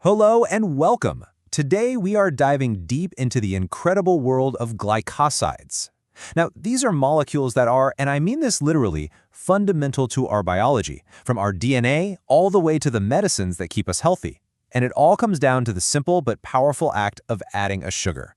Hello and welcome. Today we are diving deep into the incredible world of glycosides. Now, these are molecules that are, and I mean this literally, fundamental to our biology, from our DNA all the way to the medicines that keep us healthy. And it all comes down to the simple but powerful act of adding a sugar.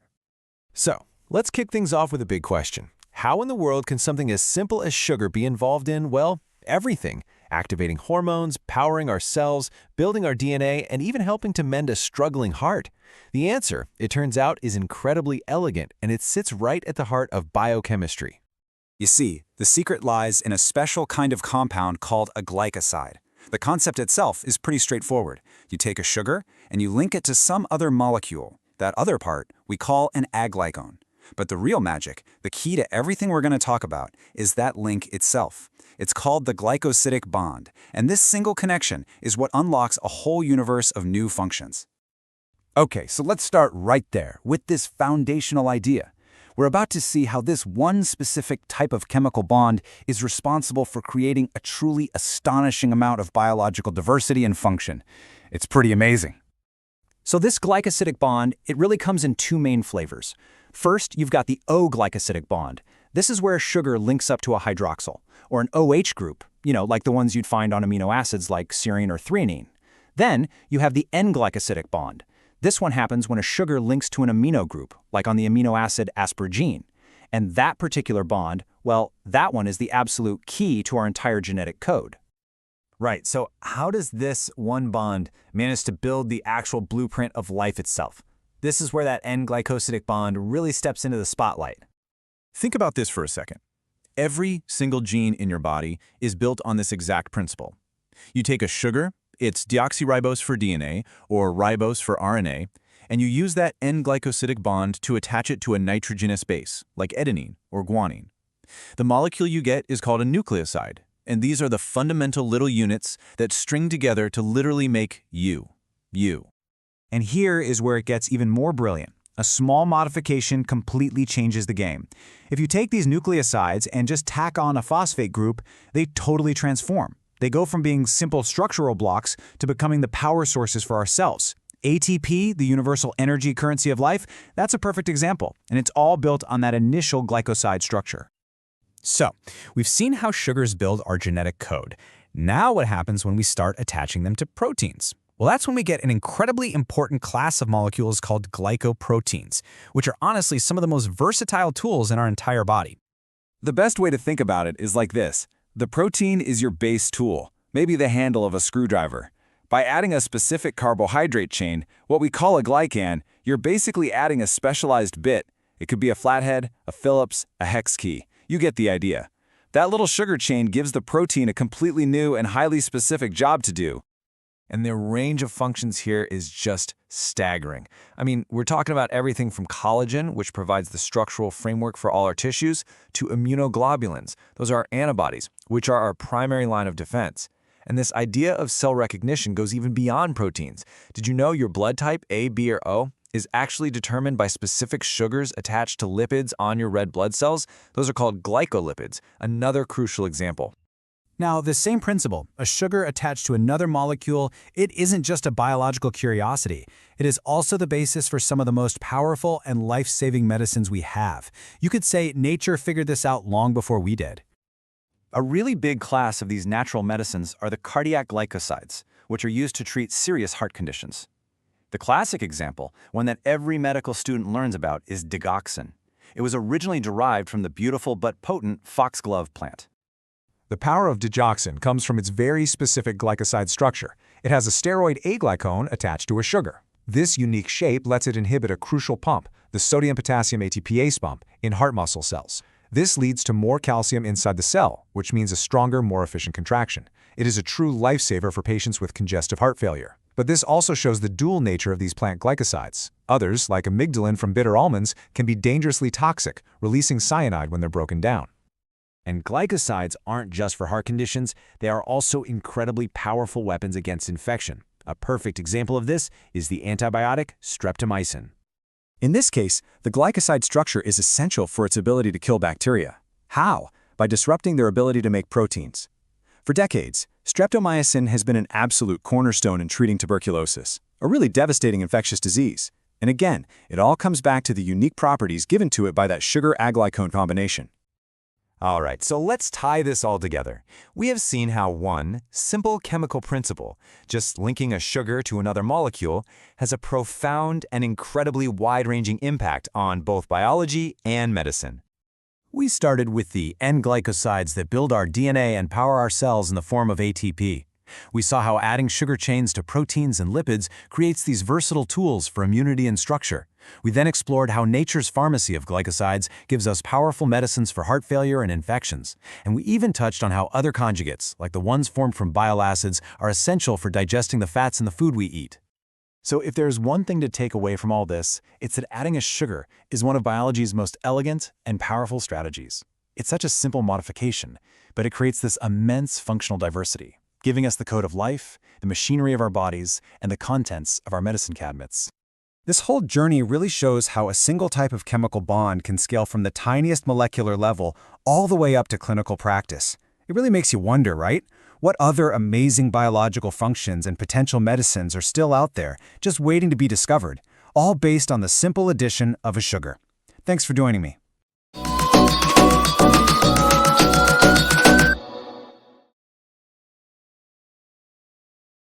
So, let's kick things off with a big question. How in the world can something as simple as sugar be involved in, well, everything? Activating hormones, powering our cells, building our DNA, and even helping to mend a struggling heart? The answer, it turns out, is incredibly elegant, and it sits right at the heart of biochemistry. You see, the secret lies in a special kind of compound called a glycoside. The concept itself is pretty straightforward. You take a sugar and you link it to some other molecule. That other part we call an aglycone. But the real magic, the key to everything we're going to talk about, is that link itself. It's called the glycosidic bond, and this single connection is what unlocks a whole universe of new functions. Okay, so let's start right there with this foundational idea. We're about to see how this one specific type of chemical bond is responsible for creating a truly astonishing amount of biological diversity and function. It's pretty amazing. So this glycosidic bond, it really comes in two main flavors. First, you've got the O-glycosidic bond. This is where a sugar links up to a hydroxyl, or an OH group, like the ones you'd find on amino acids like serine or threonine. Then, you have the N-glycosidic bond. This one happens when a sugar links to an amino group, like on the amino acid asparagine. And that particular bond, well, that one is the absolute key to our entire genetic code. Right, so how does this one bond manage to build the actual blueprint of life itself? This is where that N-glycosidic bond really steps into the spotlight. Think about this for a second. Every single gene in your body is built on this exact principle. You take a sugar, it's deoxyribose for DNA or ribose for RNA, and you use that N-glycosidic bond to attach it to a nitrogenous base, like adenine or guanine. The molecule you get is called a nucleoside, and these are the fundamental little units that string together to literally make you. And here is where it gets even more brilliant. A small modification completely changes the game. If you take these nucleosides and just tack on a phosphate group, they totally transform. They go from being simple structural blocks to becoming the power sources for our cells. ATP, the universal energy currency of life, that's a perfect example, and it's all built on that initial glycoside structure. So, we've seen how sugars build our genetic code. Now what happens when we start attaching them to proteins? Well, that's when we get an incredibly important class of molecules called glycoproteins, which are honestly some of the most versatile tools in our entire body. The best way to think about it is like this. The protein is your base tool, maybe the handle of a screwdriver. By adding a specific carbohydrate chain, what we call a glycan, you're basically adding a specialized bit. It could be a flathead, a Phillips, a hex key. You get the idea. That little sugar chain gives the protein a completely new and highly specific job to do. And their range of functions here is just staggering. I mean, we're talking about everything from collagen, which provides the structural framework for all our tissues, to immunoglobulins. Those are antibodies, which are our primary line of defense. And this idea of cell recognition goes even beyond proteins. Did you know your blood type, A, B, or O, is actually determined by specific sugars attached to lipids on your red blood cells? Those are called glycolipids, another crucial example. Now, the same principle, a sugar attached to another molecule, it isn't just a biological curiosity. It is also the basis for some of the most powerful and life-saving medicines we have. You could say nature figured this out long before we did. A really big class of these natural medicines are the cardiac glycosides, which are used to treat serious heart conditions. The classic example, one that every medical student learns about, is digoxin. It was originally derived from the beautiful but potent foxglove plant. The power of digoxin comes from its very specific glycoside structure. It has a steroid aglycone attached to a sugar. This unique shape lets it inhibit a crucial pump, the sodium-potassium ATPase pump, in heart muscle cells. This leads to more calcium inside the cell, which means a stronger, more efficient contraction. It is a true lifesaver for patients with congestive heart failure. But this also shows the dual nature of these plant glycosides. Others, like amygdalin from bitter almonds, can be dangerously toxic, releasing cyanide when they're broken down. And glycosides aren't just for heart conditions, they are also incredibly powerful weapons against infection. A perfect example of this is the antibiotic streptomycin. In this case, the glycoside structure is essential for its ability to kill bacteria. How? By disrupting their ability to make proteins. For decades, streptomycin has been an absolute cornerstone in treating tuberculosis. a really devastating infectious disease. And again, it all comes back to the unique properties given to it by that sugar-aglycone combination. All right, so let's tie this all together. We have seen how one simple chemical principle, just linking a sugar to another molecule, has a profound and incredibly wide-ranging impact on both biology and medicine. We started with the N-glycosides that build our DNA and power our cells in the form of ATP. We saw how adding sugar chains to proteins and lipids creates these versatile tools for immunity and structure. We then explored how nature's pharmacy of glycosides gives us powerful medicines for heart failure and infections. And we even touched on how other conjugates, like the ones formed from bile acids, are essential for digesting the fats in the food we eat. So if there's one thing to take away from all this, it's that adding a sugar is one of biology's most elegant and powerful strategies. It's such a simple modification, but it creates this immense functional diversity, giving us the code of life, the machinery of our bodies, and the contents of our medicine cabinets. This whole journey really shows how a single type of chemical bond can scale from the tiniest molecular level all the way up to clinical practice. It really makes you wonder, right? What other amazing biological functions and potential medicines are still out there, just waiting to be discovered, all based on the simple addition of a sugar? Thanks for joining me.